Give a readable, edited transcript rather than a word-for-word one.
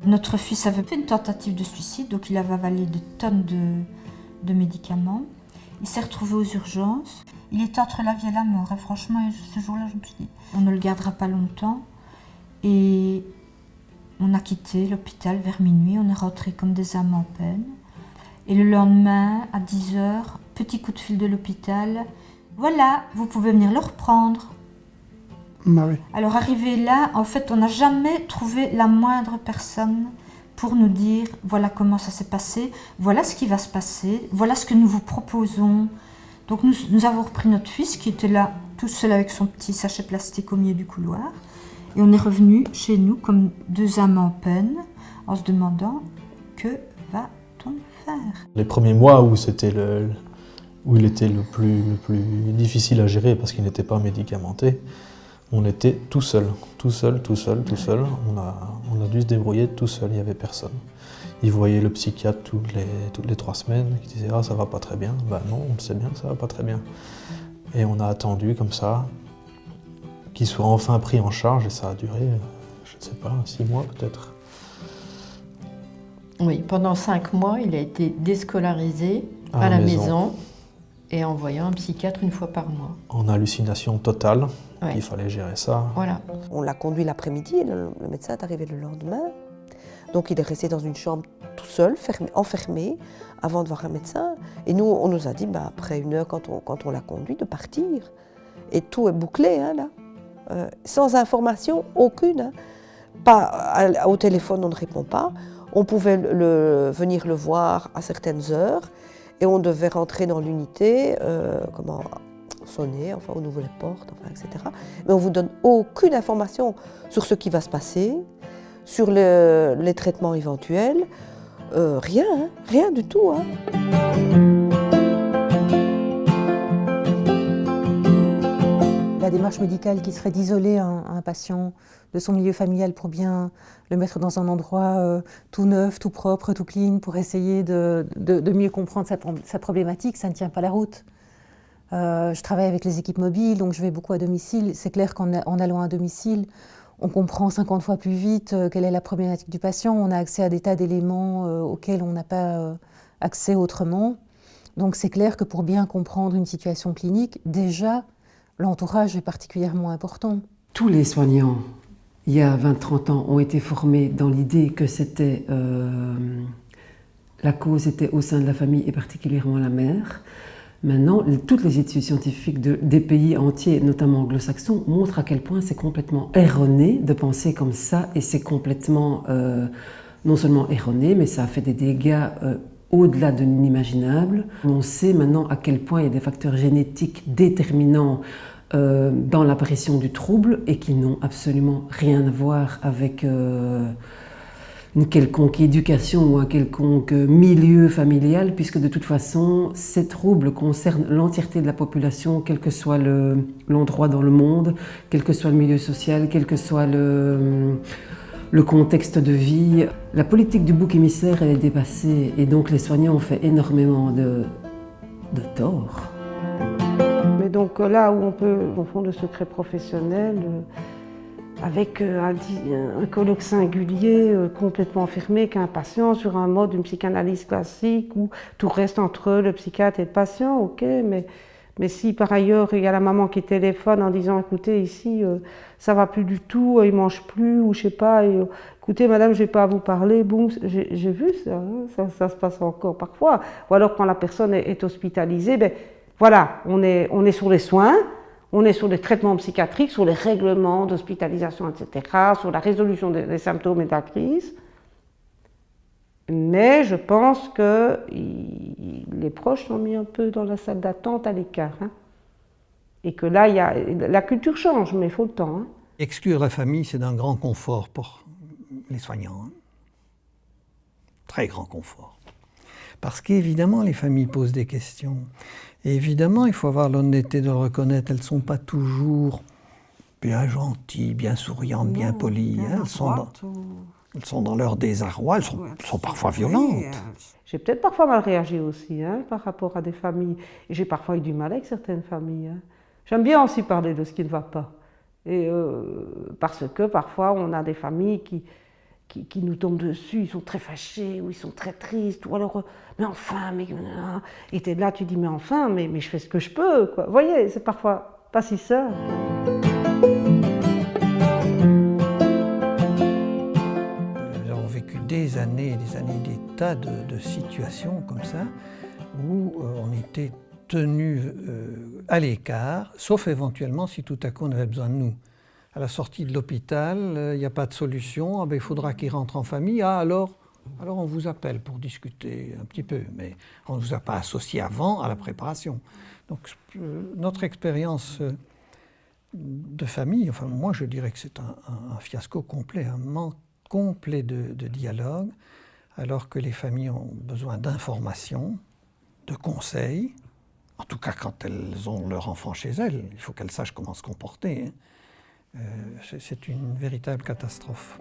Notre fils avait fait une tentative de suicide, donc il avait avalé des tonnes de médicaments. Il s'est retrouvé aux urgences. Il était entre la vie et la mort. Et franchement, ce jour-là, je me suis dit, on ne le gardera pas longtemps. Et on a quitté l'hôpital vers minuit. On est rentré comme des âmes en peine. Et le lendemain, à 10h, petit coup de fil de l'hôpital. Voilà, vous pouvez venir le reprendre. Bah oui. Alors arrivé là, en fait, on n'a jamais trouvé la moindre personne pour nous dire voilà comment ça s'est passé, voilà ce qui va se passer, voilà ce que nous vous proposons. Donc nous avons repris notre fils qui était là tout seul avec son petit sachet plastique au milieu du couloir et on est revenu chez nous comme deux âmes en peine en se demandant que va-t-on faire. Les premiers mois où il était le plus difficile à gérer parce qu'il n'était pas médicamenté, on était tout seul. On a dû se débrouiller tout seul, il n'y avait personne. Il voyait le psychiatre toutes les 3 semaines, il disait « Ah, ça va pas très bien ». Ben non, on sait bien que ça va pas très bien. Et on a attendu comme ça, qu'il soit enfin pris en charge, et ça a duré, je ne sais pas, 6 mois peut-être. Oui, pendant 5 mois, il a été déscolarisé à la maison et envoyé un psychiatre une fois par mois. En hallucination totale, ouais. Il fallait gérer ça. Voilà. On l'a conduit l'après-midi, le médecin est arrivé le lendemain. Donc il est resté dans une chambre tout seul, enfermé, avant de voir un médecin. Et nous, on nous a dit, après 1 heure, quand on l'a conduit, de partir. Et tout est bouclé, hein, là. Sans information aucune. Hein. Pas, au téléphone, on ne répond pas. On pouvait venir le voir à certaines heures. Et on devait rentrer dans l'unité, sonner, enfin on ouvre les portes, enfin, etc. Mais on ne vous donne aucune information sur ce qui va se passer, sur les traitements éventuels, rien, hein, rien du tout. Hein. La démarche médicale qui serait d'isoler un patient de son milieu familial pour bien le mettre dans un endroit tout neuf, tout propre, tout clean, pour essayer de mieux comprendre sa problématique, ça ne tient pas la route. Je travaille avec les équipes mobiles, donc je vais beaucoup à domicile. C'est clair qu'en allant à domicile, on comprend 50 fois plus vite quelle est la problématique du patient. On a accès à des tas d'éléments auxquels on n'a pas accès autrement. Donc c'est clair que pour bien comprendre une situation clinique, déjà, l'entourage est particulièrement important. Tous les soignants, il y a 20-30 ans, ont été formés dans l'idée que c'était la cause était au sein de la famille et particulièrement la mère. Maintenant, toutes les études scientifiques des pays entiers, notamment anglo-saxons, montrent à quel point c'est complètement erroné de penser comme ça, et c'est complètement non seulement erroné, mais ça a fait des dégâts au-delà de l'inimaginable. On sait maintenant à quel point il y a des facteurs génétiques déterminants dans l'apparition du trouble et qui n'ont absolument rien à voir avec une quelconque éducation ou un quelconque milieu familial, puisque de toute façon, ces troubles concernent l'entièreté de la population, quel que soit l'endroit dans le monde, quel que soit le milieu social, quel que soit le contexte de vie. La politique du bouc émissaire, elle est dépassée, et donc les soignants ont fait énormément de tort. Mais donc là où on peut confondre le secret professionnel avec un colloque singulier complètement enfermé qu'un patient sur un mode d'une psychanalyse classique où tout reste entre le psychiatre et le patient, ok, mais si par ailleurs il y a la maman qui téléphone en disant écoutez ici ça va plus du tout, il mange plus ou je sais pas, écoutez madame je vais pas à vous parler, boum, j'ai vu ça, hein, ça se passe encore parfois. Ou alors quand la personne est hospitalisée, ben voilà, on est sur les soins. On est sur les traitements psychiatriques, sur les règlements d'hospitalisation, etc., sur la résolution des symptômes et de la crise. Mais je pense que les proches sont mis un peu dans la salle d'attente à l'écart. Hein. Et que là, la culture change, mais il faut le temps. Hein. Exclure la famille, c'est d'un grand confort pour les soignants. Hein. Très grand confort. Parce qu'évidemment, les familles posent des questions. Et évidemment, il faut avoir l'honnêteté de le reconnaître. Elles ne sont pas toujours bien gentilles, bien souriantes, bien polies. Hein. Elles sont dans leur désarroi, elles sont parfois violentes. J'ai peut-être parfois mal réagi aussi par rapport à des familles. Et j'ai parfois eu du mal avec certaines familles. Hein. J'aime bien aussi parler de ce qui ne va pas. Et parce que parfois, on a des familles qui qui nous tombent dessus, ils sont très fâchés, ou ils sont très tristes, ou alors, mais enfin, mais... Et t'es là, tu dis, mais enfin, mais je fais ce que je peux, quoi. Vous voyez, c'est parfois pas si simple. Nous avons vécu des années, des tas de situations comme ça, où on était tenus à l'écart, sauf éventuellement si tout à coup on avait besoin de nous. À la sortie de l'hôpital, il n'y a pas de solution, il faudra qu'il rentre en famille, alors on vous appelle pour discuter un petit peu, mais on ne vous a pas associé avant à la préparation. Donc notre expérience de famille, enfin moi je dirais que c'est un fiasco complet, un manque complet de dialogue, alors que les familles ont besoin d'informations, de conseils, en tout cas quand elles ont leur enfant chez elles, il faut qu'elles sachent comment se comporter. C'est une véritable catastrophe.